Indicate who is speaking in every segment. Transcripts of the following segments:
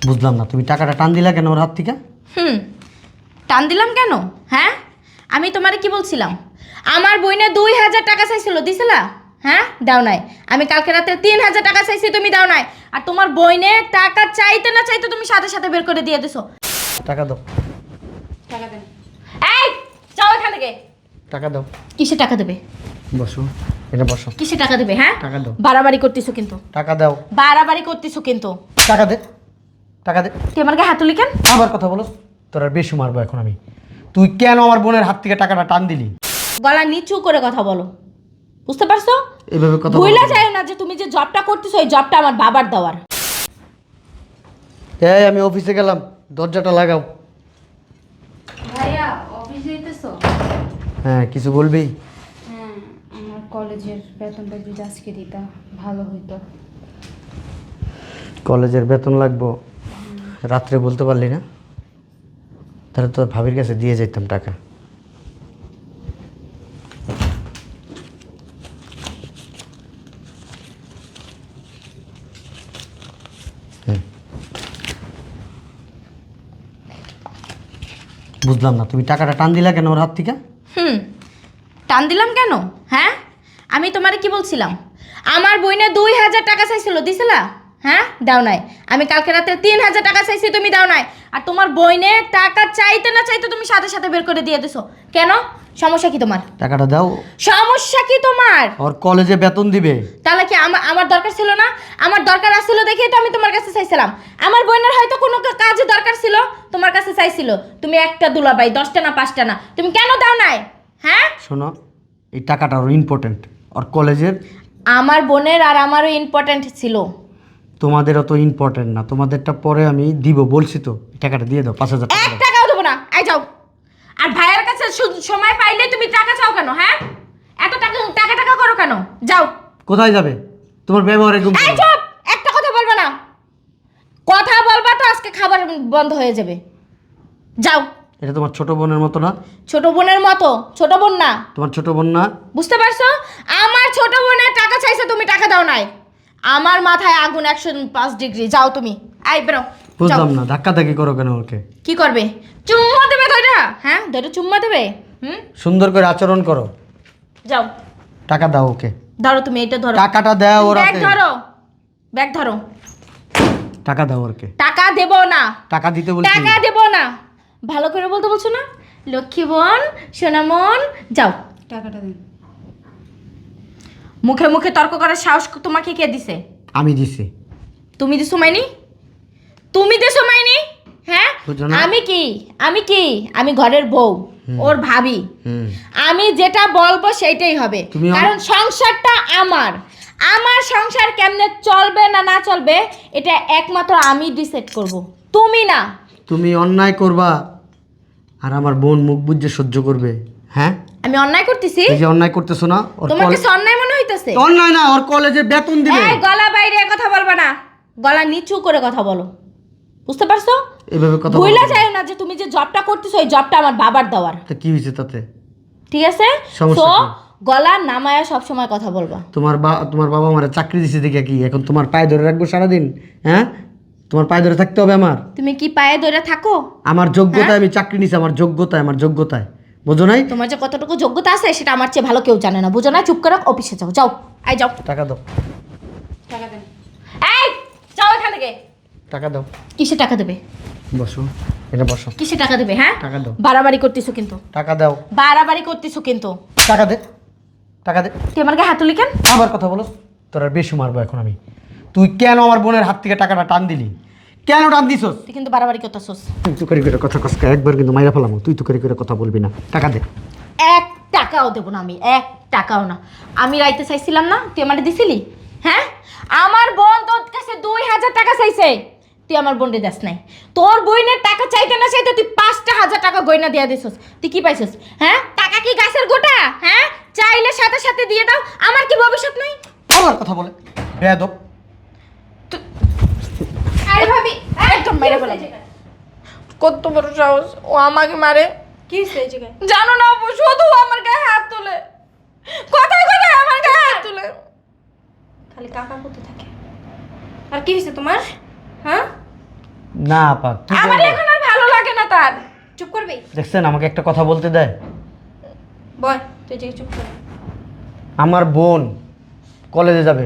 Speaker 1: বুঝলাম না, তুমি টাকাটা টান দিলা কেন ওর হাত থেকে?
Speaker 2: হুম, টান দিলাম কেন? হ্যাঁ, আমি তোমারে কি বলছিলাম? আমার বইনে 2000 টাকা চাইছিল, দিছিলা? হ্যাঁ, দাও নাই। আমি কালকে রাতে 3000 টাকা চাইছি, তুমি দাও নাই। আর তোমার বইনে টাকা চাইতে না চাইতে তুমি সাথে সাথে বের করে দিয়ে দিছো।
Speaker 1: টাকা দাও।
Speaker 2: টাকা দেন। এই, যাও এখান থেকে।
Speaker 1: টাকা দাও।
Speaker 2: কিসে টাকা দেবে?
Speaker 1: বসো, এটা বসো।
Speaker 2: কিসে টাকা দেবে? হ্যাঁ,
Speaker 1: টাকা দাও।
Speaker 2: বাড়াবাড়ি করতেছো কিন্তু।
Speaker 1: টাকা দাও।
Speaker 2: বাড়াবাড়ি করতেছো কিন্তু।
Speaker 1: টাকা দে, টাকা দে।
Speaker 2: তুই আমার গায়ে হাত তুলি কেন?
Speaker 1: আবার কথা বলো, তোর আর বেশি মারবো এখন আমি। তুই কেন আমার বোনের হাত থেকে টাকাটা টান দিলি?
Speaker 2: গলা নিচু করে কথা বলো, বুঝতে পারছো?
Speaker 1: এভাবে কথা
Speaker 2: ভুলে যায় না যে তুমি যে জবটা করতেছো এই জবটা আমার বাবার দেওয়ার।
Speaker 1: এই আমি অফিসে গেলাম, দরজাটা লাগাও।
Speaker 3: ভাইয়া অফিসে যেতেছো?
Speaker 1: হ্যাঁ, কিছু বলবি?
Speaker 3: হ্যাঁ, আমার কলেজের বেতনটা যদি আজকে দিতা ভালো হইতো।
Speaker 1: কলেজের বেতন লাগবো? রাত্রে বলতে পারলি না? তাহলে তোর ভাবির কাছে দিয়ে যেতাম টাকা। বুঝলাম না, তুমি টাকাটা টান দিলা কেন ওর হাত থেকে?
Speaker 2: হুম, টান দিলাম কেন? হ্যাঁ, আমি তোমারে কি বলছিলাম? আমার বইনে 2000 টাকা চাইছিল, দিছিলা? হ্যাঁ, দাও নাই। আমি কালকে রাতে 3000 টাকা চাইছি, তুমি দাও নাই। আর তোমার বইনে টাকা চাইতে না চাইতে তুমি সাথে সাথে বের করে দিয়ে দিছো। কেন? সমস্যা কি তোমার?
Speaker 1: টাকাটা দাও।
Speaker 2: সমস্যা কি তোমার?
Speaker 1: ওর কলেজে বেতন দিবে।
Speaker 2: তাহলে কি আমার দরকার ছিল না? আমার দরকার আসছিল দেখেই তো আমি তোমার কাছে চাইছিলাম। আমার বোনের হয়তো কোনো কাজে দরকার ছিল, তোমার কাছে চাইছিল। তুমি একটা দুলাভাই, 10টা না 5টা না, তুমি কেন দাও নাই? হ্যাঁ,
Speaker 1: শোনো, এই টাকাটা ওর ইম্পর্টেন্ট, ওর কলেজের।
Speaker 2: আমার বোনের আর আমারও ইম্পর্ট্যান্ট ছিল।
Speaker 1: তোমাদের অত ইম্পর্টেন্ট না, তোমাদেরটা পরে আমি দিব বলছি তো। টাকাটা দিয়ে দাও, 5000 টাকা
Speaker 2: এক
Speaker 1: দাও।
Speaker 2: টাকাও দেবো না, আই যাও। আর ভাইয়ের কাছে সময় পাইলে তুমি টাকা চাও কেন? হ্যাঁ, এত টাকা টাকা টাকা করো কেন? যাও।
Speaker 1: কোথায় যাবে? তোমার ব্যবহার এরকম
Speaker 2: এই
Speaker 1: কেন?
Speaker 2: চুপ, একটা কথা বলবা না। কথা বলবা তো আজকে খাবার বন্ধ হয়ে যাবে। যাও।
Speaker 1: এটা তোমার ছোট বোনের মতো না?
Speaker 2: ছোট বোনের মতো? ছোট বোন না।
Speaker 1: তোমার ছোট বোন না?
Speaker 2: বুঝতে পারছো? আমার ছোট বোনের টাকা চাইছে, তুমি টাকা দাও নাই। আমার মাথায় আগুন 105 ডিগ্রি। যাও তুমি, আই বেরো।
Speaker 1: বুঝলাম না, ধাক্কা ধাক্কি করো কেন ওকে?
Speaker 2: কি করবে? চুম্মা দেবে ধরে? হ্যাঁ, ধরে চুম্মা দেবে? হুম,
Speaker 1: সুন্দর করে আচরণ করো।
Speaker 2: যাও।
Speaker 1: টাকা দাও ওকে।
Speaker 2: ধরো তুমি, এটা ধরো।
Speaker 1: টাকাটা দাও ওর
Speaker 2: ব্যাগ
Speaker 1: হাতে।
Speaker 2: ধরো, ব্যাগ ধরো।
Speaker 1: টাকা দাও ওকে।
Speaker 2: টাকা দেব না।
Speaker 1: টাকা দিতে বলছি।
Speaker 2: টাকা দেব না। ভালো করে বলতে বলছো না? লক্ষ্মী বোন, সোনামন, যাও।
Speaker 3: টাকাটা দিন।
Speaker 2: মুখে মুখে তর্ক করার সাহস তোমাকে কে দিছে?
Speaker 1: আমি দিছি।
Speaker 2: তুমি দিছো মাইনি? তুমি দিছো মাইনি? হ্যাঁ,
Speaker 1: বুঝো না?
Speaker 2: আমি কি? আমি কি? আমি ঘরের বউ, ওর ভাবি।
Speaker 1: হুম।
Speaker 2: আমি যেটা বলবো সেটাই হবে,
Speaker 1: তুমি
Speaker 2: কারণ সংসারটা আমার। আমার সংসার কেমনে চলবে না না চলবে এটা একমাত্র আমি ডিসাইড করব, তুমি না।
Speaker 1: তুমি অন্যায় করবা আর আমার বোন মুখ বুজে সহ্য করবে। হ্যাঁ,
Speaker 2: আমি অন্যায় করতেছি?
Speaker 1: এই যে অন্যায় করতেছো না, ওর
Speaker 2: তোমার কাছে অন্যায় মনে হইতেছে?
Speaker 1: অন্যায় না, ওর কলেজে বেতন দিবে।
Speaker 2: এই গলা বাইরে কথা বলবা না, গলা নিচু করে কথা বলো, বুঝতে পারছো?
Speaker 1: এভাবে কথা
Speaker 2: ভুলে
Speaker 1: বলো।
Speaker 2: যায় না যে তুমি যে জবটা করতেছো এই জবটা আমার বাবার দেওয়ার।
Speaker 1: তা কি হয়েছে তাতে?
Speaker 2: ঠিক আছে,
Speaker 1: সমস্যা
Speaker 2: তো
Speaker 1: কি?
Speaker 2: গলা নামায়া সব সময় কথা বলবা।
Speaker 1: তোমার বাবা আমার চাকরি দিছে দেখে কি এখন তোমার পায়ে ধরে রাখবো সারাদিন? হ্যাঁ, তোমার পায়ে ধরে থাকতে হবে আমার?
Speaker 2: তুমি কি পায়ে ধরে থাকো?
Speaker 1: আমার যোগ্যতায় আমি চাকরি নিছি, আমার যোগ্যতায় বোঝো নাই?
Speaker 2: তোমার যে কতটুকু যোগ্যতা আছে সেটা আমার চেয়ে ভালো কেউ জানে না, বুঝো না? চুপ করে অফিসে যাও, যাও, আই যাও।
Speaker 1: টাকা দাও।
Speaker 3: টাকা দেন।
Speaker 2: এই, যাও এখান থেকে।
Speaker 1: টাকা দাও।
Speaker 2: কিসে টাকা দেবে?
Speaker 1: বসো, এটা বসো।
Speaker 2: কিসে টাকা দেবে? হ্যাঁ,
Speaker 1: টাকা দাও।
Speaker 2: বাড়াবাড়ি করতেছো কিন্তু।
Speaker 1: টাকা দাও।
Speaker 2: বাড়াবাড়ি করতেছো কিন্তু।
Speaker 1: টাকা দে, টাকা দে।
Speaker 2: তুই আমার গায়ে হাত তুলি কেন?
Speaker 1: আবার কথা বলো, তোর আর বেশি মারবো এখন আমি। তুই কেন আমার বোনের হাত থেকে টাকাটা টান দিলি? কেন টান দিছস?
Speaker 2: তুই কিন্তু বাড়াবাড়ি করতেছস।
Speaker 1: তুই তো করে কথা কসকা, একবার কিন্তু মাইরা ফেলাম। তুই তো করে কথা বলবি না। টাকা দে।
Speaker 2: 1 টাকাও দেবো না আমি, 1 টাকাও না। আমি রাইতে চাইছিলাম না, তুই আমারে দিছিলি? হ্যাঁ, আমার বোন তোর কাছে 2000 টাকা চাইছে, তুই আমার বোনরে দেস নাই। তোর বইনের টাকা চাইতে না চাইতে তুই 5,000 টাকা গয়না দিয়ে দিছস। তুই কি পাইছস? হ্যাঁ, টাকা কি গাছের গোটা? হ্যাঁ, চাইলে সাথে সাথে দিয়ে দাও। আমার কি ভবিষ্যৎ নাই?
Speaker 1: আবার কথা বলে বেয়াদব।
Speaker 2: আরে ভাবি, একদম মেরে বলে কত বড় সাহস, ও আমাকে মারে।
Speaker 3: কি হয়েছে এই জায়গায়?
Speaker 2: জানো না, ও শুধু আমার গায়ে হাত তোলে, কথায় কথায় আমার গায়ে হাত তোলে।
Speaker 3: খালি কাকা করতে থাকে। আর কি হয়েছে তোমার? হ্যাঁ,
Speaker 1: না আপা কি
Speaker 2: আমার
Speaker 1: করবো?
Speaker 2: এখন আর ভালো লাগে না তার। চুপ করবি?
Speaker 1: দেখছেন আমাকে একটা কথা বলতে দেয়।
Speaker 2: বল, তুই যে চুপ কর।
Speaker 1: আমার বোন কলেজে যাবে,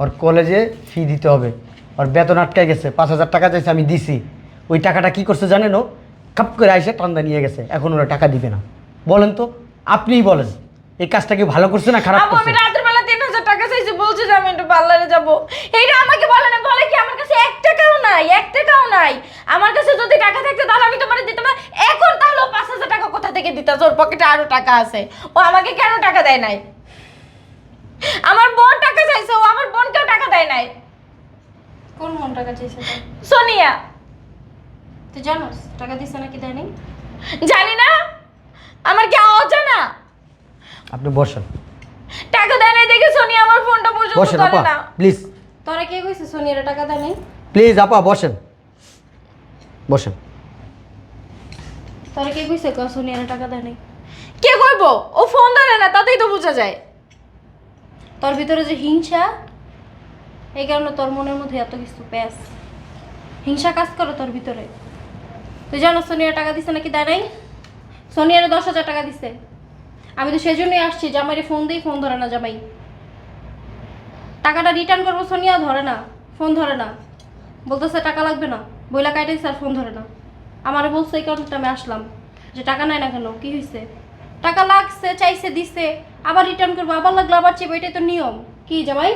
Speaker 1: ওর কলেজে ফি দিতে হবে, ওর বেতন আটকায় গেছে, 5,000 টাকা চাইছে, আমি দিছি। ওই টাকাটা কি করছে জানেন? ও খাপ করে আইসে টান্দা নিয়ে গেছে, এখন ওরা টাকা দিবে না। বলেন তো, আপনিই বলেন, এই কাজটা কি ভালো করছে না খারাপ
Speaker 2: আবু, আমি
Speaker 1: করছে?
Speaker 2: রাতের বেলা 3,000 টাকা চাইছি, বলছে যে আমি একটু পার্লারে যাব। এইটা আমাকে বলে না, বলে কি আমার কাছে 1 টাকাও নাই, 1 টাকাও নাই। আমার কাছে যদি টাকা থাকতো তাহলে আমি তোমারে দিতাম। এখন তাহলে ও 5,000 টাকা কোথা থেকে দিতাছ? ওর পকেটে আরো টাকা আছে। ও আমাকে কেন টাকা দেয় নাই? আমার বোন টাকা চাইছে, ও আমার বোনকেও টাকা দেয় নাই।
Speaker 3: কোন মন টাকা চাইছে তোর?
Speaker 2: সোনিয়া।
Speaker 3: তুই জানোস টাকা দিছে নাকি দেয়নি?
Speaker 2: জানি না, আমার কি অজানা?
Speaker 1: আপনি বসেন,
Speaker 2: টাকা দেয় নাই দেখে সোনিয়া আমার ফোনটা পর্যন্ত
Speaker 1: বসেন
Speaker 2: ধরে
Speaker 1: আপা
Speaker 2: না।
Speaker 1: প্লিজ,
Speaker 3: তোরা কে কইছে সোনিয়ারে টাকা দেয়নি?
Speaker 1: প্লিজ আপা বসেন, বসেন।
Speaker 3: তোরা কে কইছে সোনিয়ারে টাকা দেয়নি?
Speaker 2: কে কইবো? ও ফোন ধরে না, তাতেই তো বোঝা যায়।
Speaker 3: তোর ভিতরে যে হিংসা, এই কারণে তোর মনের মধ্যে এত কিছু প্যাস হিংসা কাজ করে তোর ভিতরে। তুই জানো সোনিয়ার টাকা দিছে নাকি দেয় নাই? সোনিয়ারে 10,000 টাকা দিছে। আমি তো সেজন্যই আসছি, জামাইরে ফোন দিই, ফোন ধরে না জামাই। টাকাটা রিটার্ন করবো, সোনিয়া ধরে না, ফোন ধরে না, বলতেছে টাকা লাগবে না, বইলা কাটাইছে আর ফোন ধরে না। আমারে বলছে এই কারণটা আমি আসলাম, যে টাকা নাই না কেন, কি হয়েছে? টাকা লাগছে, চাইছে, দিছে, আবার রিটার্ন করবো, আবার লাগলো আবার চেয়ে, এটাই তো নিয়ম। কি জামাই?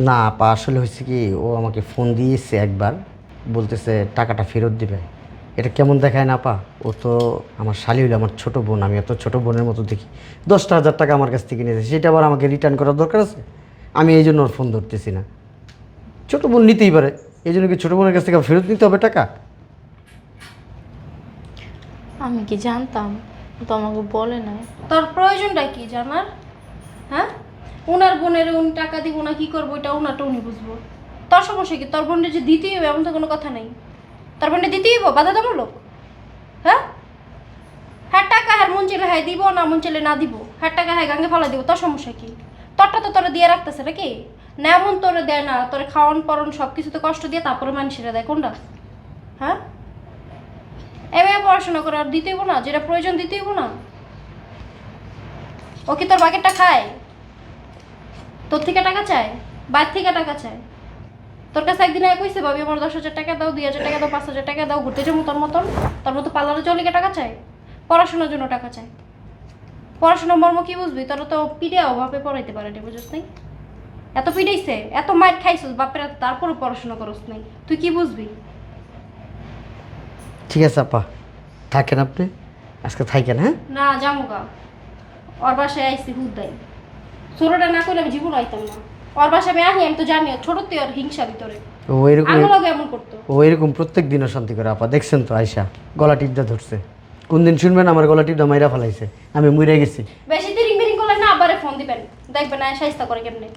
Speaker 1: না আপা, আসলে হয়েছে কি, ও আমাকে ফোন দিয়েছে একবার, বলতেছে টাকাটা ফেরত দিবে। এটা কেমন দেখায় না আপা? ও তো আমার শালি হইলো, আমার ছোট বোন, আমি এত ছোট বোনের মতো দেখি। 10,000 টাকা আমার কাছ থেকে নিয়েছে, সেটা আবার আমাকে রিটার্ন করার দরকার আছে? আমি এই জন্য ওর ফোন ধরতেছি না। ছোট বোন নিতেই পারে, এই জন্য কি ছোট বোনের কাছ থেকে ফেরত নিতে হবে টাকা?
Speaker 2: আমি কি জানতাম? তো আমাকে বলে নাই।
Speaker 3: তোর প্রয়োজনটা কি জানার? হ্যাঁ, ওনার বোনের উনি টাকা দিব না, কি করবো, এটা ওনারটা উনি বুঝবো। তোর সমস্যা কি? তোর বোনের যে দিতেই হবে এমন তো কোনো কথা নেই। তোর বোনের দিতেই হবো বাধ্যতামূলক? হ্যাঁ, হ্যাঁ টাকা হ্যাঁ মন চাইলে হ্যাঁ দিব, না মন চাইলে না দিব, হ্যাঁ টাকা হ্যাঁ গাঙ্গে ফেলা দিব, তোর সমস্যা কি? তোরটা তো তোরা দিয়ে রাখতেছে নাকি? না এমন তোরে দেয় না, তোরে খাওয়ান পরন সব কিছুতে কষ্ট দিয়ে তারপরে মানুষেরা দেয় কোনটা? হ্যাঁ, এভাবে পড়াশোনা করে আর দিতেইব না, যেটা প্রয়োজন দিতেইব না। ও কি তোর বাকেটটা খায়? তোর থেকে টাকা চায়? বাইর থেকে টাকা চায়? তোর কাছে একদিন আগে কইছে ভাবি আমার 10,000 টাকা দাও, 2,000 টাকা দাও, 5,000 টাকা দাও, ঘুরতে যাবো তোর মতন? তোর মতো পার্লারে চলে টাকা চায়? পড়াশোনার জন্য টাকা চায়। পড়াশোনার মর্ম কি বুঝবি? তোরা তো পিড়ে অভাবে পড়াইতে পারে, বুঝছ নাই? এত পিড়াইছে, এত মার খাইছিস বাপের, তারপরে পড়াশোনা করস নাই, তুই কি বুঝবি?
Speaker 1: ঠিক আছে আপা, থাকেন আপনি, আজকে থাকেন। হ্যাঁ,
Speaker 3: না জামুগা, ওর বাসায় আইসি হুদাই। ছোটটা না করলে আমি জীবন আইতাম না। ওর বাসায় আমি আহি, আমি তো জানি ছোটতে ওর হিংসা ভিতরে,
Speaker 1: ও এরকম,
Speaker 3: আমার লগে এমন করতো।
Speaker 1: ও এরকম প্রত্যেক দিনও শান্তি করে আপা, দেখছেন তো আয়সা গলা টিপটা ধরছে। কোন দিন শুনবেন আমার গলা টিপটা মাইরা ফেলাইছে, আমি মরে গেছি।
Speaker 3: বেশি তিরিং বিরিং করলে না আবারে ফোন দিবেন, দেখবেন না সাইস্তা করে কেমনে।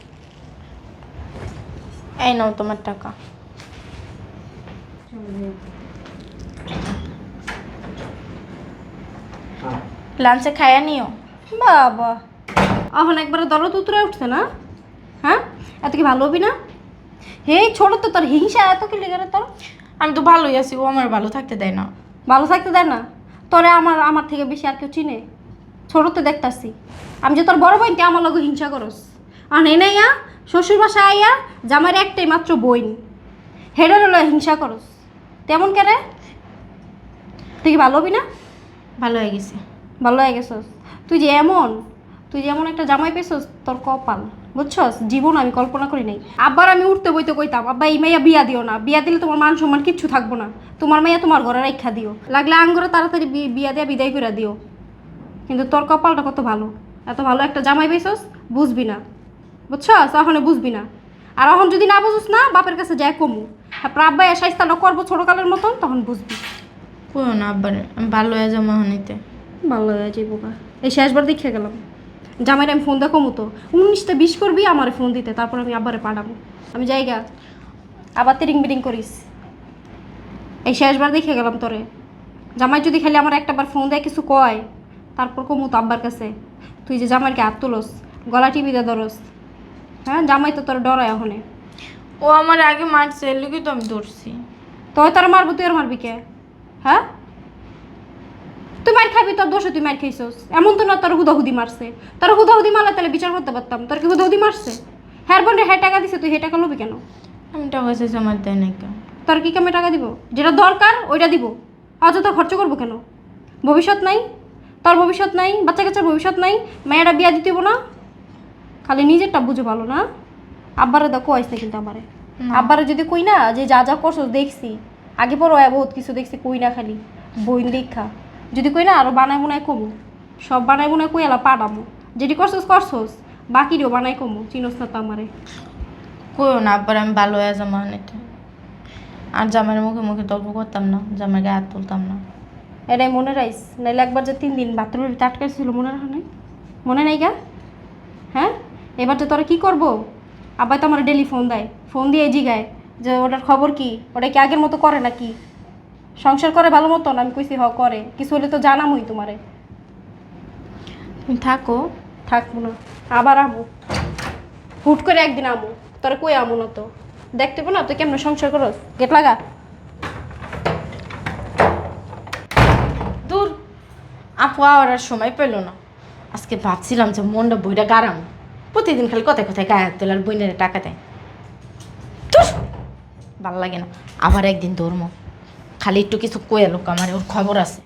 Speaker 2: এই নাও তোমার টাকা। লাঞ্চে খাইয়া নিও।
Speaker 3: বাবা, এখন একবারে দরদ উতরে উঠছে না? হ্যাঁ, এত কি ভালো হবি না? হে ছোট তো, তোর হিংসা এত কি লেগে রে তোর?
Speaker 2: আমি তো ভালোই আছি, ও আমার ভালো থাকতে দেয় না।
Speaker 3: ভালো থাকতে দেয় না? তোরে আমার থেকে বেশি আর কেউ চিনে? ছোট তো দেখতাছি আমি যে তোর বড় বোনকে আমার লগে হিংসা করস। আর নেনাইয়া শ্বশুর বাসায় আইয়া জামাইয়ের একটাই মাত্র বোন, হেডের হলো হিংসা করস। তেমন কে রে? তুই কি ভালো হবি না?
Speaker 2: ভালো হয়ে গেছে।
Speaker 3: ভালো হয়ে গেছস? তুই যে এমন একটা জামাই পেছস, তোর কপাল, বুঝছস? জীবন আমি কল্পনা করি নাই। আব্বার আমি উঠতে বইতে কইতাম, আব্বা এই মাইয়া বিয়া দিও না, বিয়া দিলে তোমার মান সম্মান কিচ্ছু থাকবো না, তোমার মাইয়া তোমার ঘরে রাখা দিও, লাগলে আঙ্গরে তাড়াতাড়ি বিয়া দিয়া বিদায় করে দিও। কিন্তু তোর কপালটা কত ভালো, এত ভালো একটা জামাই পেছস, বুঝবি না, বুঝছস? এখন বুঝবি না। আর এখন যদি না বুঝুস না, বাপের কাছে যায় কমু, তারপর আব্বা সাইস্তাটা করবো ছোটকালের মতন, তখন বুঝবি।
Speaker 2: কোনো না আব্বার, আমি ভালো হয়ে যাবো হানিতে।
Speaker 3: ভালো হয়ে যাইব গা। এই শেষবার দেখে গেলাম, জামাইরে আমি ফোন দেখো মতো 19টা 20 করবি আমারে ফোন দিতে, তারপর আমি আব্বারে পাঠাবো। আমি যাইগা, আবার তিরিং বিরিং করিস। এই শেষবার দেখে গেলাম তোরে। জামাই যদি খালি আমার একটাবার ফোন দেয় কিছু কয়, তারপর কমু তো আব্বার কাছে, তুই যে জামাইকে হাত তুলস, গলা টিপি দে ধরস। হ্যাঁ, জামাই তো তোর ডরায় ওখানে।
Speaker 2: ও আমার আগে মারছে এর লিগে তো আমি ধরছি।
Speaker 3: তুই তোর মারবো, তুই আর মারবি কে? হ্যাঁ, তুই মার খাবি, তোর দোষে তুই মার খাইছস। এমন তো না তোর হুদাহুদি মারছে। তোর হুদাহুদি মারলে তাহলে বিচার করতে পারতাম। তোর কি হুদাহুদি মারছে? হ্যার বোন হ্যাঁ টাকা দিছে, তুই হে টাকা লবি কেন?
Speaker 2: আমি টাকা চাইছি আমার দেয় নাই কেন?
Speaker 3: তোর কি কামে টাকা দিব? যেটা দরকার ওইটা দিব। অযথা খরচ করবো কেন? ভবিষ্যৎ নাই? তোর ভবিষ্যৎ নাই? বাচ্চা কাচ্চার ভবিষ্যৎ নাই? মেয়েরা বিয়া দিতে হইবো না? খালি নিজেরটা বুঝে ভালো না? আব্বারে দা কইস না কিন্তু আমারে। আব্বারে যদি কই না যে যা যা করছো দেখছি, আগে পর বহুত কিছু দেখছি, কই না খালি বইন দেখা। যদি কই না আরো বানাই বুনাই কমু, সব বানাই বুনাই কই এলা পাড়ামু। যেটি করছোস করছোস, বাকিরও বানাই কমু। চিনোস না তো আমারে।
Speaker 2: কইও না আব্বার আমি ভালো হয়ে যাবো অনেকটা। আর জামাইয়ের মুখে মুখে তর্ক করতাম না, জামাই গায়ে হাত তুলতাম না।
Speaker 3: এটাই মনে রাইস, নাইলে একবার যে 3 দিন বাথরুমের ভিতরে আটকা ছিল মনে রাখা নাই? মনে নাই গা? হ্যাঁ, এবার যে তোরা কি করবো? আব্বাই তো আমার ডেলি ফোন দেয়, ফোন দিয়ে জিগায় যে ওটার খবর কি, ওটা কি আগের মতো করে নাকি, সংসার করে ভালো মতন? আমি কইছি হ করে, কিছু হলে তো জানামই তোমারে।
Speaker 2: তুমি থাকো।
Speaker 3: থাকবো না, আবার আমু, হুট করে একদিন আমু। তোরা কই আমু না তো, দেখতে পো না তুই কেমন সংসার করস। গেট লাগা।
Speaker 2: দূর, আপু আর সময় পেল না। আজকে ভাবছিলাম যে মনটা বইটা গারাম, প্রতিদিন খালি কথায় কথায় গায়ে হাত তোলে আর বইনের টাকা দেয়। ভাল লাগে না। আবার একদিন ধর্ম খালি একটু কিছু কয়ে লোক আমার ওর খবর আছে।